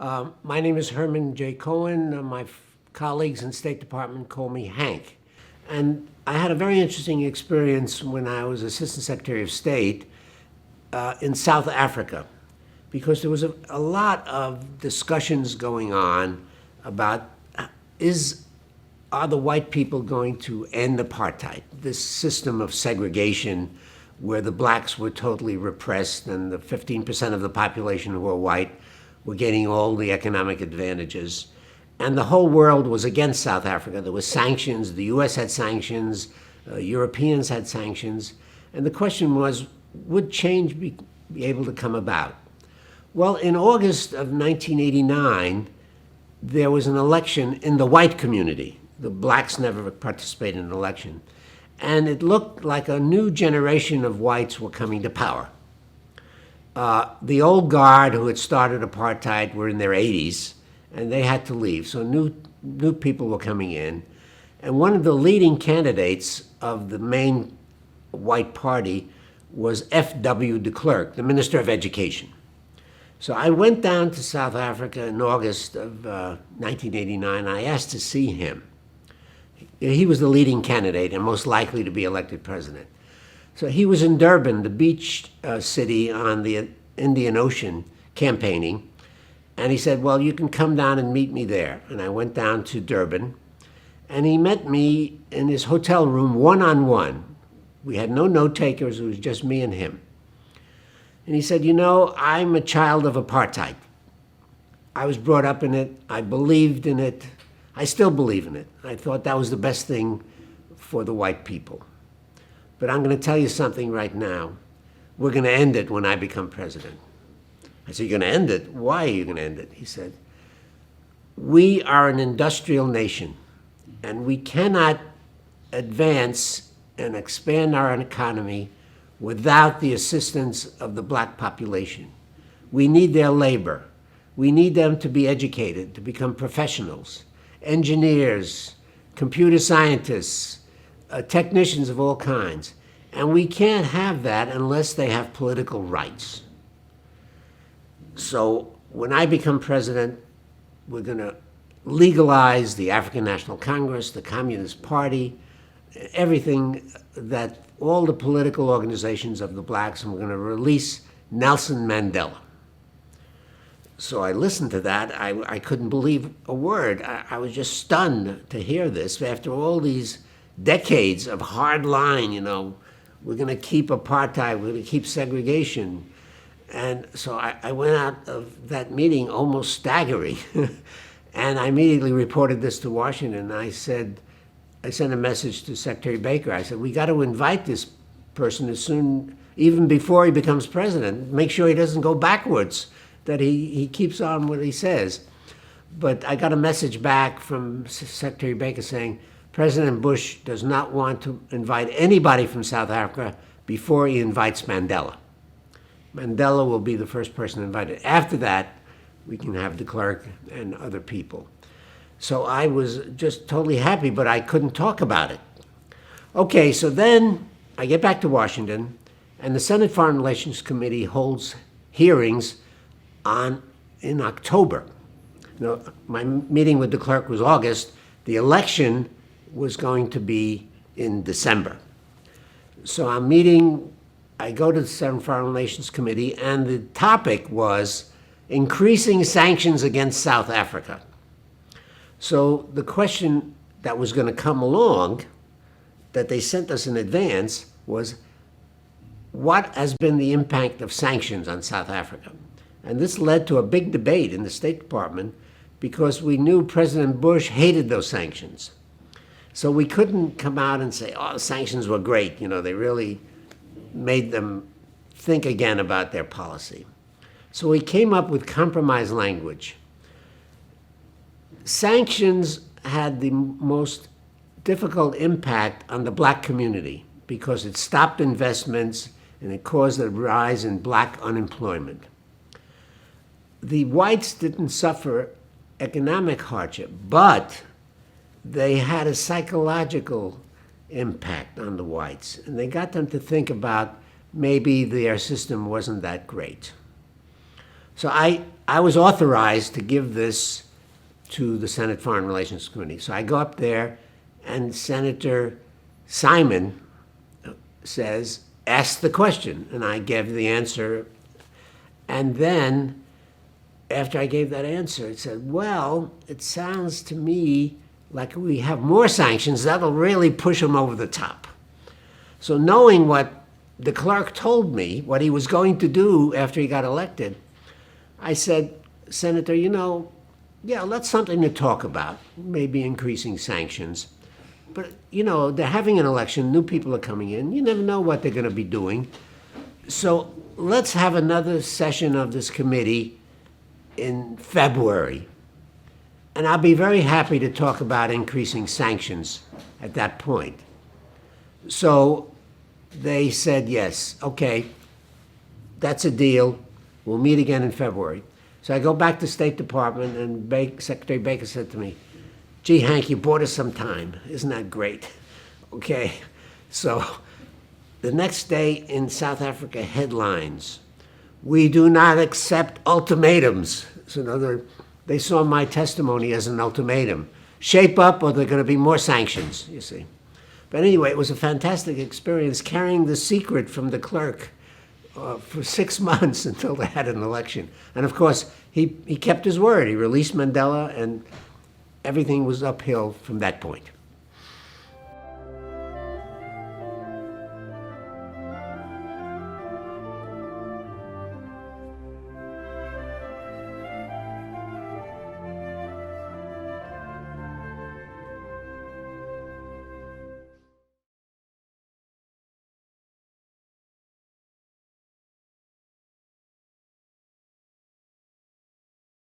My name is Herman J. Cohen. My colleagues in State Department call me Hank. And I had a very interesting experience when I was Assistant Secretary of State in South Africa, because there was a lot of discussions going on about are the white people going to end apartheid, this system of segregation where the blacks were totally repressed and the 15% of the population who were white were getting all the economic advantages. And the whole world was against South Africa. There were sanctions. The U.S. had sanctions. Europeans had sanctions. And the question was, would change be able to come about? Well, in August of 1989, there was an election in the white community. The blacks never participated in an election. And it looked like a new generation of whites were coming to power. The old guard who had started apartheid were in their 80s, and they had to leave. So new people were coming in. And one of the leading candidates of the main white party was F.W. DeKlerk, the Minister of Education. So I went down to South Africa in August of 1989. I asked to see him. He was the leading candidate and most likely to be elected president. So he was in Durban, the beach city on the Indian Ocean, campaigning. And he said, well, you can come down and meet me there. And I went down to Durban, and he met me in his hotel room one-on-one. We had no note takers. It was just me and him. And he said, I'm a child of apartheid. I was brought up in it. I believed in it. I still believe in it. I thought that was the best thing for the white people. But I'm going to tell you something right now. We're going to end it when I become president. I said, you're going to end it? Why are you going to end it? He said, we are an industrial nation, and we cannot advance and expand our economy without the assistance of the black population. We need their labor. We need them to be educated, to become professionals, engineers, computer scientists, technicians of all kinds. And we can't have that unless they have political rights. So when I become president, we're going to legalize the African National Congress, the Communist Party, everything that all the political organizations of the blacks, and we're going to release Nelson Mandela. So I listened to that. I couldn't believe a word. I was just stunned to hear this. After all these decades of hard line, we're going to keep apartheid, we're going to keep segregation. And so I went out of that meeting almost staggering. And I immediately reported this to Washington. I sent a message to Secretary Baker. I said, we got to invite this person as soon, even before he becomes president, make sure he doesn't go backwards, that he keeps on what he says. But I got a message back from Secretary Baker saying, President Bush does not want to invite anybody from South Africa before he invites Mandela. Mandela will be the first person invited. After that, we can have DeKlerk and other people. So I was just totally happy, but I couldn't talk about it. Okay, so then I get back to Washington, and the Senate Foreign Relations Committee holds hearings in October. My meeting with DeKlerk was August. The election was going to be in December. So I go to the Senate Foreign Relations Committee, and the topic was increasing sanctions against South Africa. So the question that was going to come along, that they sent us in advance, was what has been the impact of sanctions on South Africa? And this led to a big debate in the State Department because we knew President Bush hated those sanctions. So we couldn't come out and say, oh, the sanctions were great. They really made them think again about their policy. So we came up with compromise language. Sanctions had the most difficult impact on the black community because it stopped investments and it caused a rise in black unemployment. The whites didn't suffer economic hardship, but they had a psychological impact on the whites, and they got them to think about maybe their system wasn't that great. So I was authorized to give this to the Senate Foreign Relations Committee. So I go up there, and Senator Simon says, ask the question. And I gave the answer. And then, after I gave that answer, it said, well, it sounds to me like we have more sanctions. That'll really push them over the top. So knowing what DeKlerk told me, what he was going to do after he got elected, I said, Senator, yeah, that's something to talk about, maybe increasing sanctions. But, they're having an election, new people are coming in, you never know what they're going to be doing. So let's have another session of this committee in February. And I'll be very happy to talk about increasing sanctions at that point. So they said, yes, okay, that's a deal. We'll meet again in February. So I go back to State Department, and Secretary Baker said to me, gee, Hank, you bought us some time. Isn't that great? Okay. So the next day in South Africa, headlines, we do not accept ultimatums. So they saw my testimony as an ultimatum. Shape up or there are going to be more sanctions, you see. But anyway, it was a fantastic experience carrying the secret from DeKlerk for 6 months until they had an election. And of course, he kept his word. He released Mandela, and everything was uphill from that point.